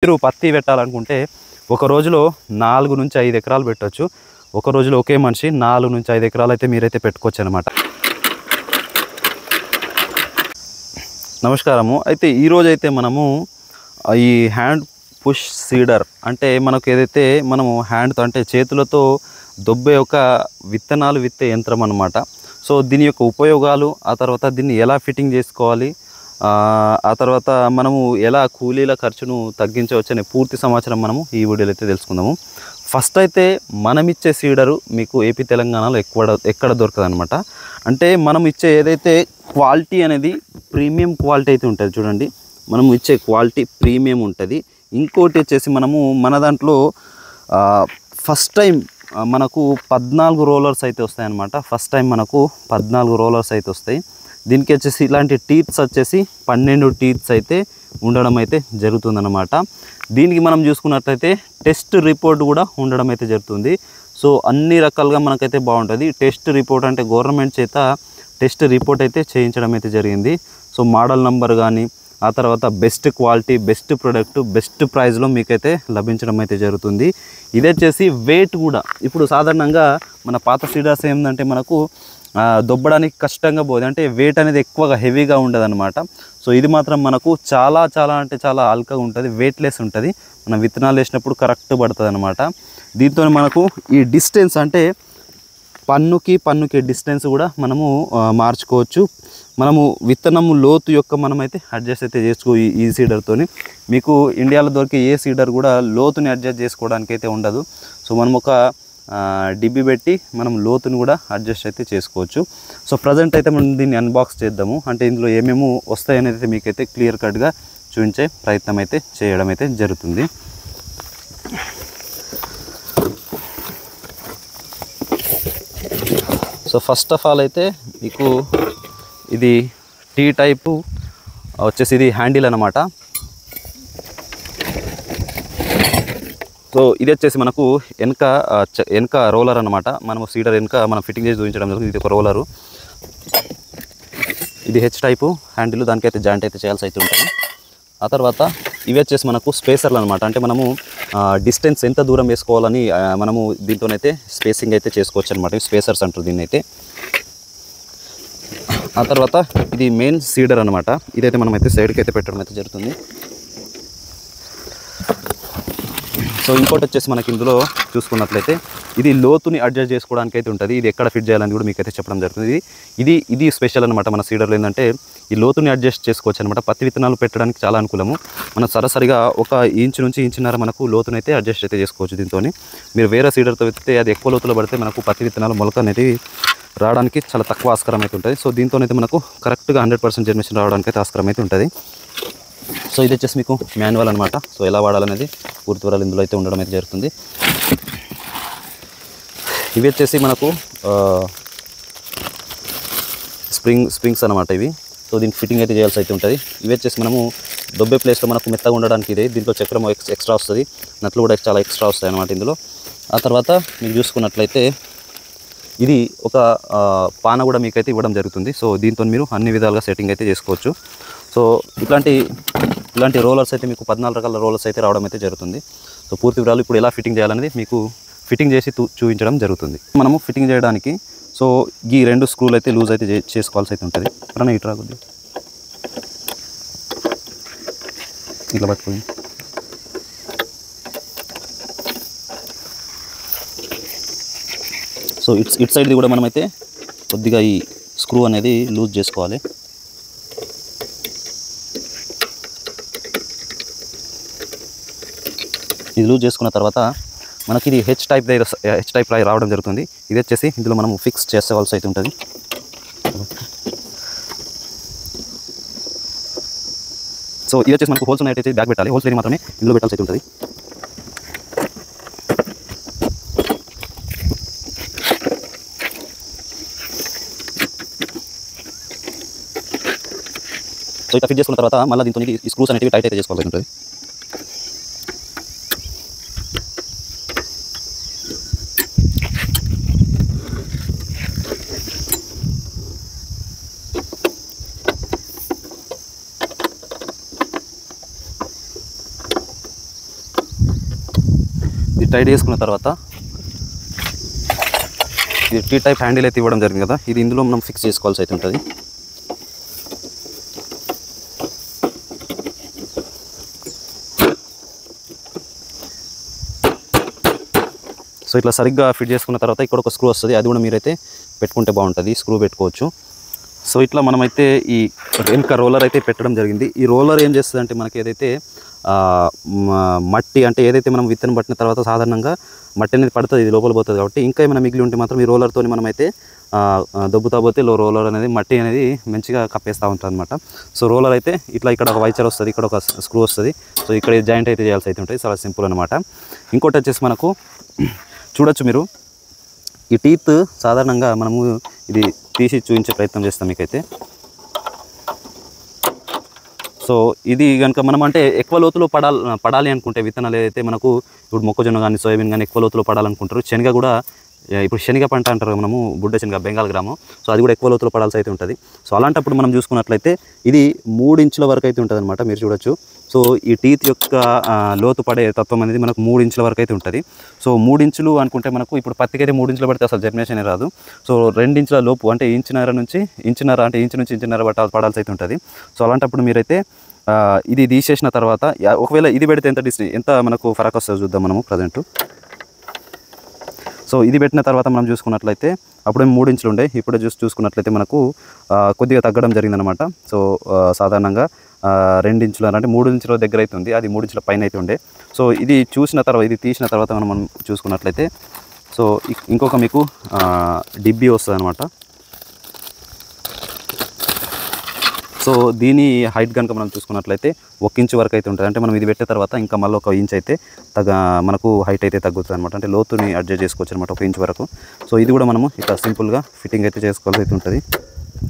మీరు పత్తి పెట్టాలనుకుంటే ఒక రోజులో 4 నుంచి 5 ఎకరాలు పెట్టొచ్చు. ఒక రోజులో ఒకే మనిషి 4 నుంచి 5 ఎకరాలు అయితే మీరైతే పెట్టుకోవచ్చు అనమాట. నమస్కారము. అయితే ఈరోజైతే మనము ఈ హ్యాండ్ పుష్ సీడర్ అంటే మనకు ఏదైతే మనము హ్యాండ్తో అంటే చేతులతో దొబ్బే ఒక విత్తనాలు విత్తే యంత్రం అనమాట. సో దీని యొక్క ఉపయోగాలు, ఆ తర్వాత దీన్ని ఎలా ఫిట్టింగ్ చేసుకోవాలి, ఆ తర్వాత మనము ఎలా కూలీల ఖర్చును తగ్గించవచ్చు అనే పూర్తి సమాచారం మనము ఈ వీడియోలో అయితే తెలుసుకుందాము. ఫస్ట్ అయితే మనం ఇచ్చే సీడరు మీకు ఏపీ తెలంగాణలో ఎక్కడ దొరకదు అనమాట. అంటే మనం ఇచ్చే ఏదైతే క్వాలిటీ అనేది ప్రీమియం క్వాలిటీ అయితే ఉంటుంది. చూడండి, మనం ఇచ్చే క్వాలిటీ ప్రీమియం ఉంటుంది. ఇంకోటి వచ్చేసి మనము మన దాంట్లో ఫస్ట్ టైం మనకు 14 రోలర్స్ అయితే వస్తాయి అన్నమాట. ఫస్ట్ టైం మనకు 14 రోలర్స్ అయితే వస్తాయి. దీనికి వచ్చేసి ఇలాంటి టీత్స్ వచ్చేసి 12 టీత్స్ అయితే ఉండడం అయితే జరుగుతుందన్నమాట. దీనికి మనం చూసుకున్నట్లయితే టెస్ట్ రిపోర్ట్ కూడా ఉండడం అయితే జరుగుతుంది. సో అన్ని రకాలుగా మనకైతే బాగుంటుంది. టెస్ట్ రిపోర్ట్ అంటే గవర్నమెంట్ చేత టెస్ట్ రిపోర్ట్ అయితే చేయించడం అయితే జరిగింది. సో మోడల్ నంబర్ కానీ, ఆ తర్వాత best quality, best product, best ప్రైస్లో మీకైతే లభించడం అయితే జరుగుతుంది. ఇది వచ్చేసి వెయిట్ కూడా ఇప్పుడు సాధారణంగా మన పాత సీడర్స్ ఏంటంటే మనకు దొబ్బడానికి కష్టంగా పోదు, అంటే వెయిట్ అనేది ఎక్కువగా హెవీగా ఉండదు అనమాట. సో ఇది మాత్రం మనకు చాలా అంటే చాలా అల్కగా ఉంటుంది, వెయిట్లెస్ ఉంటుంది. మనం విత్తనాలు వేసినప్పుడు కరెక్ట్ పడుతుంది అనమాట. దీంతో మనకు ఈ డిస్టెన్స్ అంటే పన్నుకి డిస్టెన్స్ కూడా మనము మార్చుకోవచ్చు. మనము విత్తనము లోతు యొక్క మనమైతే అడ్జస్ట్ అయితే చేసుకో ఈ సీడర్తో. మీకు ఇండియాలో దొరికే ఏ సీడర్ కూడా లోతుని అడ్జస్ట్ చేసుకోవడానికి అయితే ఉండదు. సో మనం ఒక డిబ్బి పెట్టి మనం లోతుని కూడా అడ్జస్ట్ అయితే చేసుకోవచ్చు. సో ప్రజెంట్ అయితే మనం దీన్ని అన్బాక్స్ చేద్దాము. అంటే ఇందులో ఏమేమి వస్తాయనేది అయితే మీకైతే క్లియర్ కట్గా చూపించే ప్రయత్నం అయితే చేయడం అయితే జరుగుతుంది. సో ఫస్ట్ ఆఫ్ ఆల్ అయితే మీకు ఇది టీ టైపు వచ్చేసి ఇది హ్యాండిల్ అనమాట. సో ఇది వచ్చేసి మనకు వెనక రోలర్ అనమాట. మనము సీడర్ వెనక మనం ఫిట్టింగ్ చేసి చూపించడం జరుగుతుంది. ఇది ఒక రోలరు. ఇది హెచ్ టైపు హ్యాండిల్, దానికైతే జాయింట్ అయితే చేయాల్సి అయితే ఉంటుంది. ఆ తర్వాత ఇవి వచ్చేసి మనకు స్పేసర్లు అనమాట. అంటే మనము డిస్టెన్స్ ఎంత దూరం వేసుకోవాలని మనము దీంతోనైతే స్పేసింగ్ అయితే చేసుకోవచ్చు అనమాట. స్పేసర్స్ అంటారు దీన్ని అయితే. ఆ తర్వాత ఇది మెయిన్ సీడర్ అనమాట. ఇదైతే మనమైతే సైడ్కి అయితే పెట్టడం అయితే జరుగుతుంది. సో ఇంకోటి వచ్చేసి మనకి ఇందులో చూసుకున్నట్లయితే ఇది లోతుని అడ్జస్ట్ చేసుకోవడానికి అయితే ఉంటుంది. ఇది ఎక్కడ ఫిట్ చేయాలని కూడా మీకైతే చెప్పడం జరుగుతుంది. ఇది స్పెషల్ అనమాట. మన సీడర్లో ఏంటంటే ఈ లోతుని అడ్జస్ట్ చేసుకోవచ్చు అనమాట. పత్తి విత్తనాలు పెట్టడానికి చాలా అనుకూలము. మనం సరాసరిగా 1 ఇంచు నుంచి ఇంచున్నర మనకు లోతునైతే అడ్జస్ట్ అయితే చేసుకోవచ్చు దీంతో. మీరు వేరే సీడర్తో విత్తితే అది ఎక్కువ లోతులో పడితే మనకు పత్తి విత్తనాలు మొలక అనేది రావడానికి చాలా తక్కువ ఆస్కారం అయితే ఉంటుంది. సో దీంతోనైతే మనకు కరెక్ట్గా 100% జర్మినేషన్ రావడానికి అయితే ఆస్కారం అయితే ఉంటుంది. సో ఇది వచ్చేసి మీకు మాన్యువల్ అనమాట. సో ఎలా వాడాలనేది పూర్తి వివరాలు ఇందులో అయితే ఉండడం అయితే జరుగుతుంది. ఇవి వచ్చేసి మనకు స్ప్రింగ్స్ అనమాట ఇవి. సో దీనికి ఫిట్టింగ్ అయితే చేయాల్సి అయితే ఉంటుంది. ఇవి వచ్చేసి మనము దొబ్బే ప్లేస్లో మనకు మెత్తగా ఉండడానికి ఇది. దీంట్లో చక్రం ఎక్స్ట్రా వస్తుంది, నట్లు కూడా చాలా ఎక్స్ట్రా వస్తాయి అనమాట ఇందులో. ఆ తర్వాత మీకు చూసుకున్నట్లయితే ఇది ఒక పాన కూడా మీకైతే ఇవ్వడం జరుగుతుంది. సో దీంతో మీరు అన్ని విధాలుగా సెట్టింగ్ అయితే చేసుకోవచ్చు. సో ఇలాంటి రోలర్స్ అయితే మీకు 14 రకాల రోలర్స్ అయితే రావడం అయితే జరుగుతుంది. సో పూర్తి వివరాలు ఇప్పుడు ఎలా ఫిట్టింగ్ చేయాలనేది మీకు ఫిట్టింగ్ చేసి చూపించడం జరుగుతుంది. మనము ఫిట్టింగ్ చేయడానికి సో ఈ 2 స్క్రూలు అయితే లూజ్ అయితే చేసుకోవాల్సి అయితే ఉంటుంది. అలా ఇటు రాకూడదు, ఇట్లా పట్టుకోండి. సో ఇటు సైడ్ది కూడా మనమైతే కొద్దిగా ఈ స్క్రూ అనేది లూజ్ చేసుకోవాలి. ఇది లూజ్ చేసుకున్న తర్వాత మనకి ఇది హెచ్ టైప్ రావడం జరుగుతుంది. ఇది వచ్చేసి ఇందులో మనం ఫిక్స్ చేసుకోవాల్సి అయితే ఉంటుంది. సో ఇది వచ్చేసి మనకు హోల్స్ ఉన్నట్టయితే బ్యాక్ పెట్టాలి. హోల్స్ లేని మాత్రమే ఇందులో పెట్టాల్సి అయితే ఉంటుంది. సో ఇట్లా ఫిట్ చేసుకున్న తర్వాత మళ్ళీ దీంతో ఈ స్క్రూస్ అనేవి టైట్ అయితే చేసుకోవాల్సి ఉంటుంది. ఇది టైట్ చేసుకున్న తర్వాత ఇది టీ టైప్ హ్యాండిల్ అయితే ఇవ్వడం జరిగింది కదా, ఇది ఇందులో మనం ఫిక్స్ చేసుకోవాల్సి అయితే ఉంటుంది. సో ఇట్లా సరిగ్గా ఫిట్ చేసుకున్న తర్వాత ఇక్కడ ఒక స్క్రూ వస్తుంది, అది కూడా మీరైతే పెట్టుకుంటే బాగుంటుంది, స్క్రూ పెట్టుకోవచ్చు. సో ఇట్లా మనమైతే ఈ వెనుక రోలర్ అయితే పెట్టడం జరిగింది. ఈ రోలర్ ఏం చేస్తుంది అంటే మనకి ఏదైతే మట్టి అంటే ఏదైతే మనం విత్తనం పట్టిన తర్వాత సాధారణంగా మట్టి అనేది పడుతుంది, ఇది లోపల పోతుంది. కాబట్టి ఇంకా ఏమైనా మిగిలి ఉంటే మాత్రం ఈ రోలర్తో మనమైతే దొబ్బుతా పోతే రోలర్ అనేది మట్టి అనేది మంచిగా కప్పేస్తూ ఉంటుంది అనమాట. సో రోలర్ అయితే ఇట్లా ఇక్కడ ఒక వైచర్ వస్తుంది, ఇక్కడ ఒక స్క్రూ వస్తుంది. సో ఇక్కడ జాయింట్ అయితే చేయాల్సి అయితే ఉంటుంది, చాలా సింపుల్ అనమాట. ఇంకోటి వచ్చేసి మనకు చూడొచ్చు మీరు, ఈ టీత్ సాధారణంగా మనము ఇది తీసి చూపించే ప్రయత్నం చేస్తాం మీకైతే. సో ఇది కనుక మనం అంటే ఎక్కువ లోతులో పడాలి అనుకుంటే విత్తనాలు ఏదైతే మనకు ఇప్పుడు మొక్కజొన్న కానీ సోయాబీన్ కానీ ఎక్కువ లోతులో పడాలనుకుంటారు. శనగ కూడా ఇప్పుడు శనగ పంట అంటారు మనము, బుడ్డ శనగ, బెంగాల్ గ్రామం. సో అది కూడా ఎక్కువ లోతులో పడాల్సి అయితే ఉంటుంది. సో అలాంటప్పుడు మనం చూసుకున్నట్లయితే ఇది 3 ఇంచుల వరకు అయితే ఉంటుంది అనమాట, మీరు చూడొచ్చు. సో ఈ టీత్ యొక్క లోతు పడే తత్వం అనేది మనకు 3 ఇంచుల వరకు అయితే ఉంటుంది. సో 3 ఇంచులు అనుకుంటే మనకు ఇప్పుడు పత్తికి అయితే 3 ఇంచులు పడితే అసలు జర్మినేషన్ రాదు. సో 2 ఇంచుల లోపు అంటే ఇంచున్నర నుంచి ఇంచున్నర పడాల్సి అయితే ఉంటుంది. సో అలాంటప్పుడు మీరైతే ఇది తీసేసిన తర్వాత ఒకవేళ ఇది పెడితే ఎంత మనకు ఫరక్ వస్తుందో చూద్దాం మనము ప్రజెంట్. సో ఇది పెట్టిన తర్వాత మనం చూసుకున్నట్లయితే అప్పుడే 3 ఇంచులు ఉండే, ఇప్పుడు చూసుకున్నట్లయితే మనకు కొద్దిగా తగ్గడం జరిగిందనమాట. సో సాధారణంగా 2 ఇంచులు అంటే 3 ఇంచుల దగ్గర అయితే ఉంది, అది 3 ఇంచుల పైన అయితే ఉండే. సో ఇది చూసిన తర్వాత ఇది తీసిన తర్వాత మనం చూసుకున్నట్లయితే సో ఇంకొక మీకు డిబ్బీ వస్తుంది అనమాట. సో దీని హైట్ కనుక మనం చూసుకున్నట్లయితే 1 ఇంచు వరకు అయితే ఉంటుంది. అంటే మనం ఇది పెట్టిన తర్వాత ఇంకా మళ్ళీ 1 ఇంచ్ అయితే మనకు హైట్ అయితే తగ్గుతుంది అనమాట. అంటే లోతుని అడ్జస్ట్ చేసుకోవచ్చు అనమాట 1 ఇంచ్ వరకు. సో ఇది కూడా మనము ఇట్లా సింపుల్గా ఫిట్టింగ్ అయితే చేసుకోవాల్సి అయితే ఉంటుంది.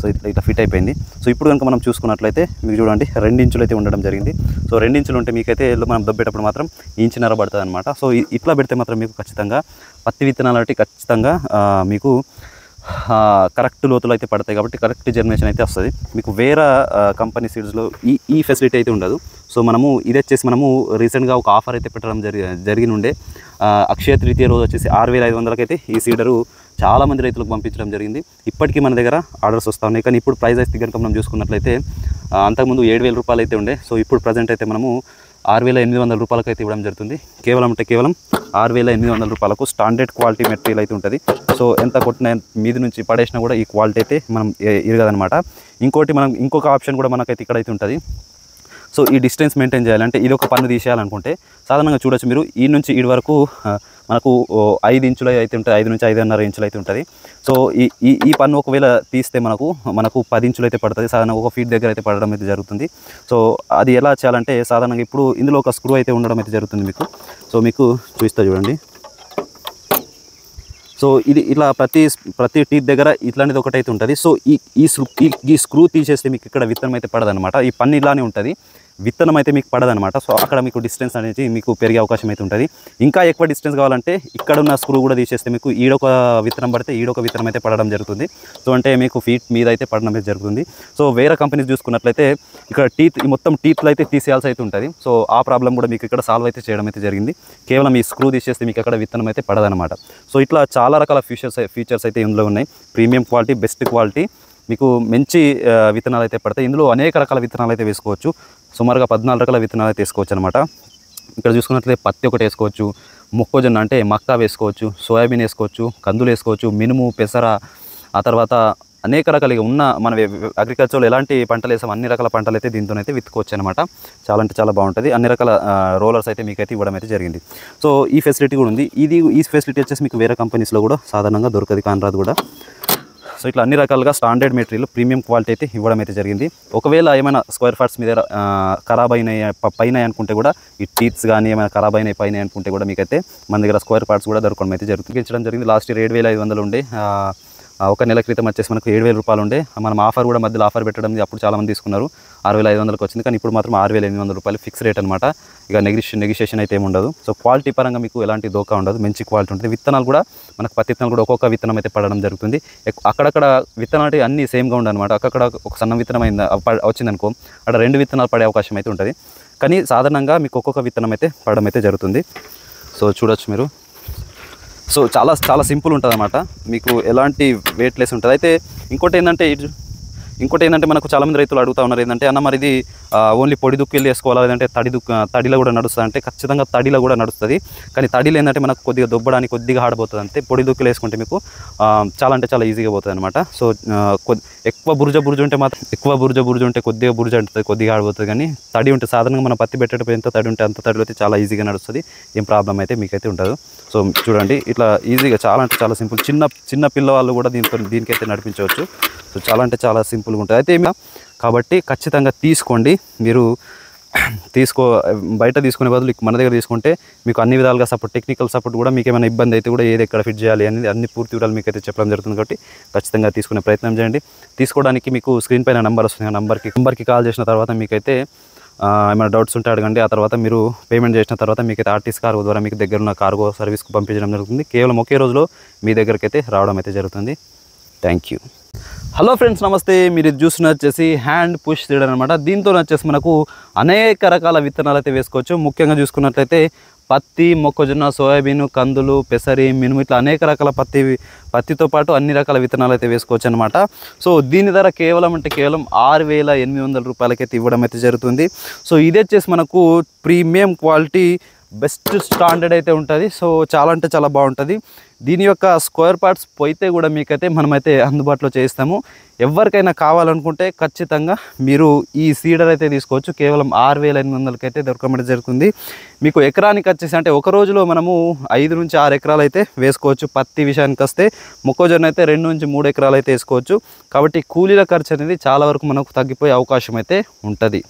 సో ఇట్లా ఫిట్ అయిపోయింది. సో ఇప్పుడు కనుక మనం చూసుకున్నట్లయితే మీకు చూడండి 2 ఇంచులు అయితే ఉండడం జరిగింది. సో 2 ఇంచులు ఉంటే మీకైతే మనం దొబ్బేటప్పుడు మాత్రం ఇంచున్నర పడుతుంది అనమాట. సో ఇట్లా పెడితే మాత్రం మీకు ఖచ్చితంగా పత్తి విత్తనాలు అంటే ఖచ్చితంగా మీకు కరెక్ట్ లోతులు అయితే పడతాయి. కాబట్టి కరెక్ట్ జర్మినేషన్ అయితే వస్తుంది మీకు. వేరే కంపెనీ సీడ్స్లో ఈ ఫెసిలిటీ అయితే ఉండదు. సో మనము ఇది వచ్చేసి మనము రీసెంట్గా ఒక ఆఫర్ అయితే పెట్టడం జరిగినుండే. అక్షయ తృతీయ రోజు వచ్చేసి 6500కి అయితే ఈ సీడరు చాలామంది రైతులకు పంపించడం జరిగింది. ఇప్పటికీ మన దగ్గర ఆర్డర్స్ వస్తూ ఉన్నాయి. కానీ ఇప్పుడు ప్రైస్ అయితే కనుక మనం చూసుకున్నట్లయితే అంతకుముందు 7000 రూపాయలు అయితే ఉండే. సో ఇప్పుడు ప్రజెంట్ అయితే మనము 6800 రూపాయలకు అయితే ఇవ్వడం జరుగుతుంది. కేవలం 6800 రూపాయలకు స్టాండర్డ్ క్వాలిటీ మెటీరియల్ అయితే ఉంటుంది. సో ఎంత కొట్టిన మీది నుంచి పడేసినా కూడా ఈ క్వాలిటీ అయితే మనం ఇరగదనమాట. ఇంకొక ఆప్షన్ కూడా మనకైతే ఇక్కడైతే ఉంటుంది. సో ఈ డిస్టెన్స్ మెయింటైన్ చేయాలంటే ఇది ఒక పన్ను తీసేయాలనుకుంటే సాధారణంగా చూడొచ్చు మీరు, ఈ నుంచి ఈ వరకు మనకు 5 ఇంచులు అయితే ఉంటుంది, 5 నుంచి 5.5 ఇంచులు అయితే ఉంటుంది. సో ఈ పన్ను ఒకవేళ తీస్తే మనకు 10 ఇంచులు అయితే పడుతుంది. సాధారణంగా 1 ఫీట్ దగ్గర అయితే పడడం అయితే జరుగుతుంది. సో అది ఎలా చేయాలంటే సాధారణంగా ఇప్పుడు ఇందులో ఒక స్క్రూ అయితే ఉండడం అయితే జరుగుతుంది మీకు. సో మీకు చూస్తా చూడండి. సో ఇది ఇట్లా ప్రతి టీత్ దగ్గర ఇట్లాంటిది ఒకటైతే ఉంటుంది. సో ఈ స్క్రూ తీసేస్తే మీకు ఇక్కడ విత్తనం అయితే పడదనమాట. ఈ పన్ను ఇలానే ఉంటుంది, విత్తనం అయితే మీకు పడదనమాట. సో అక్కడ మీకు డిస్టెన్స్ అనేది మీకు పెరిగే అవకాశం అయితే ఉంటుంది. ఇంకా ఎక్కువ డిస్టెన్స్ కావాలంటే ఇక్కడ ఉన్న స్క్రూ కూడా తీసేస్తే మీకు ఈడొక విత్తనం పడితే ఈడొక విత్తనం అయితే పడడం జరుగుతుంది. సో అంటే మీకు ఫీట్ మీద అయితే పడడం అయితే జరుగుతుంది. సో వేరే కంపెనీస్ చూసుకున్నట్లయితే ఇక్కడ ఈ మొత్తం టీత్లు అయితే తీసేయాల్సి అయితే ఉంటుంది. సో ఆ ప్రాబ్లం కూడా మీకు ఇక్కడ సాల్వ్ అయితే చేయడం అయితే జరిగింది. కేవలం ఈ స్క్రూ తీసేస్తే మీకు అక్కడ విత్తనం అయితే పడదనమాట. సో ఇట్లా చాలా రకాల ఫీచర్స్ అయితే ఇందులో ఉన్నాయి. ప్రీమియం క్వాలిటీ, బెస్ట్ క్వాలిటీ, మీకు మంచి విత్తనాలు అయితే పడతాయి. ఇందులో అనేక రకాల విత్తనాలు అయితే వేసుకోవచ్చు. సుమారుగా 14 రకాల విత్తనాలు అయితే వేసుకోవచ్చు అనమాట. ఇక్కడ చూసుకున్నట్లయితే పత్తి ఒకటి వేసుకోవచ్చు, మొక్కజొన్న అంటే మక్క వేసుకోవచ్చు, సోయాబీన్ వేసుకోవచ్చు, కందులు వేసుకోవచ్చు, మినుము, పెసర, ఆ తర్వాత అనేక రకాలుగా ఉన్న మన అగ్రికల్చర్లో ఎలాంటి పంటలు వేసాం అన్ని రకాల పంటలు అయితే దీంతోనైతే విత్తుకోవచ్చు అనమాట. చాలా అంటే చాలా బాగుంటుంది. అన్ని రకాల రోలర్స్ అయితే మీకైతే ఇవ్వడం అయితే జరిగింది. సో ఈ ఫెసిలిటీ కూడా ఉంది. ఈ ఫెసిలిటీ వచ్చేసి మీకు వేరే కంపెనీస్లో కూడా సాధారణంగా దొరకదు, కానరాదు కూడా. సో ఇట్లా అన్ని రకాలుగా స్టాండర్డ్ మెటీరియల్ ప్రీమియం క్వాలిటీ అయితే ఇవ్వడం అయితే జరిగింది. ఒకవేళ ఏమైనా స్క్వేర్ పార్ట్స్ మీద ఖరాబ్ అయినాయి పైన అనుకుంటే కూడా, ఈ టీత్స్ కానీ ఏమైనా ఖరాబ్ అయినాయి పైన అనుకుంటే కూడా మీకైతే మన దగ్గర స్క్వేర్ పార్ట్స్ కూడా దొరకడం అయితే జరుగుతుంది. ఇచ్చడం జరిగింది. లాస్ట్ ఇయర్ 7500 ఉండే, ఒక నెల క్రితం వచ్చేసి మనకు 7000 రూపాయలు ఉండే. మనం ఆఫర్ కూడా మధ్యలో ఆఫర్ పెట్టడం అప్పుడు చాలామంది తీసుకున్నారు, 6500కి వచ్చింది. కానీ ఇప్పుడు మాత్రం 6800 రూపాయలు ఫిక్స్ రేట్ అనమాట. ఇక నెగిషియేషన్ అయితే ఏమి ఉండదు. సో క్వాలిటీ పరంగా మీకు ఎలాంటి దోకా ఉండదు, మంచి క్వాలిటీ ఉంటుంది. విత్తనాలు కూడా మనకు పత్తి విత్తనాలు కూడా ఒక్కొక్క విత్తనం అయితే పడడం జరుగుతుంది. అక్కడక్కడ విత్తనాలు అన్నీ సేమ్గా ఉండనమాట. అక్కడ ఒక సన్న విత్తనం వచ్చిందనుకో అక్కడ 2 విత్తనాలు పడే అవకాశం అయితే ఉంటుంది. కానీ సాధారణంగా మీకు ఒక్కొక్క విత్తనం అయితే పడడం అయితే జరుగుతుంది. సో చూడొచ్చు మీరు. సో చాలా చాలా సింపుల్ ఉంటుంది అన్నమాట, మీకు ఎలాంటి వెయిట్ లెస్ ఉంటుంది. అయితే ఇంకోటి ఏంటంటే మనకు చాలామంది రైతులు అడుగుతూ ఉన్నారు ఏంటంటే, అన్న మరి ఇది ఓన్లీ పొడి దుక్కిలు వేసుకోవాలా లేదంటే తడిలో కూడా నడుస్తుంది అంటే, ఖచ్చితంగా తడిలో కూడా నడుస్తుంది. కానీ తడిలో ఏంటంటే మనకు కొద్దిగా దొబ్బడానికి కొద్దిగా ఆడబోతుంది అంతే. పొడి దుక్కిలు వేసుకుంటే మీకు చాలా అంటే చాలా ఈజీగా పోతుంది అనమాట. సో ఎక్కువ బురుజ ఉంటే కొద్దిగా బురుజ ఉంటుంది, కొద్దిగా ఆడిపోతుంది. కానీ తడి ఉంటే సాధారణంగా మనం పత్తి పెట్టేటప్పుడు ఎంత తడి ఉంటే అంత తడిలో అయితే చాలా ఈజీగా నడుస్తుంది, ఏం ప్రాబ్లం అయితే మీకైతే ఉండదు. సో చూడండి ఇట్లా ఈజీగా చాలా అంటే చాలా సింపుల్, చిన్న పిల్లవాళ్ళు కూడా దీనికైతే నడిపించవచ్చు. సో చాలా అంటే చాలా సింపుల్గా ఉంటుంది. అయితే కాబట్టి ఖచ్చితంగా తీసుకోండి. మీరు బయట తీసుకునే బదులు మన దగ్గర తీసుకుంటే మీకు అన్ని విధాలుగా టెక్నికల్ సపోర్ట్ కూడా, మీకు ఏమైనా ఇబ్బంది అయితే కూడా ఏది ఎక్కడ ఫిట్ చేయాలి అనేది అన్ని పూర్తి వివరాలు మీకు అయితే చెప్పడం జరుగుతుంది. కాబట్టి ఖచ్చితంగా తీసుకునే ప్రయత్నం చేయండి. తీసుకోవడానికి మీకు స్క్రీన్ పైన నెంబర్ వస్తుంది, ఆ నెంబర్కి కాల్ చేసిన తర్వాత మీకైతే ఏమైనా డౌట్స్ ఉంటే అడగండి. ఆ తర్వాత మీరు పేమెంట్ చేసిన తర్వాత మీకైతే ఆర్టీసీ కార్గో ద్వారా మీకు దగ్గర ఉన్న కార్గో సర్వీస్కు పంపించడం జరుగుతుంది. కేవలం ఒకే రోజులో మీ దగ్గరికి అయితే రావడం అయితే జరుగుతుంది. Thank you. హలో ఫ్రెండ్స్, నమస్తే. మీరు ఇది చూస్తున్న వచ్చేసి హ్యాండ్ పుష్ సీడర్ అనమాట. దీంతో వచ్చేసి మనకు అనేక రకాల విత్తనాలు అయితే వేసుకోవచ్చు. ముఖ్యంగా చూసుకున్నట్లయితే పత్తి, మొక్కజొన్న, సోయాబీన్, కందులు, పెసరి, మినుము ఇట్లా అనేక రకాల పత్తితో పాటు అన్ని రకాల విత్తనాలు అయితే వేసుకోవచ్చు అనమాట. సో దీని ధర కేవలం 6,800 రూపాయలకైతే ఇవ్వడం అయితే జరుగుతుంది. సో ఇది వచ్చేసి మనకు ప్రీమియం క్వాలిటీ బెస్ట్ స్టాండర్డ్ అయితే ఉంటుంది. సో చాలా అంటే చాలా బాగుంటుంది. దీని యొక్క స్క్వేర్ పార్ట్స్ పోయితే కూడా మీకైతే మనమైతే అందుబాటులో చేయిస్తాము. ఎవరికైనా కావాలనుకుంటే ఖచ్చితంగా మీరు ఈ సీడర్ అయితే తీసుకోవచ్చు. కేవలం 6,800కి అయితే దొరకడం జరుగుతుంది. మీకు ఎకరానికి వచ్చేసి అంటే ఒక రోజులో మనము 5 నుంచి 6 ఎకరాలు అయితే వేసుకోవచ్చు. పత్తి విషయానికి వస్తే మొక్కజొన్న అయితే 2 నుంచి 3 ఎకరాలు అయితే వేసుకోవచ్చు. కాబట్టి కూలీల ఖర్చు అనేది చాలా వరకు మనకు తగ్గిపోయే అవకాశం అయితే ఉంటుంది.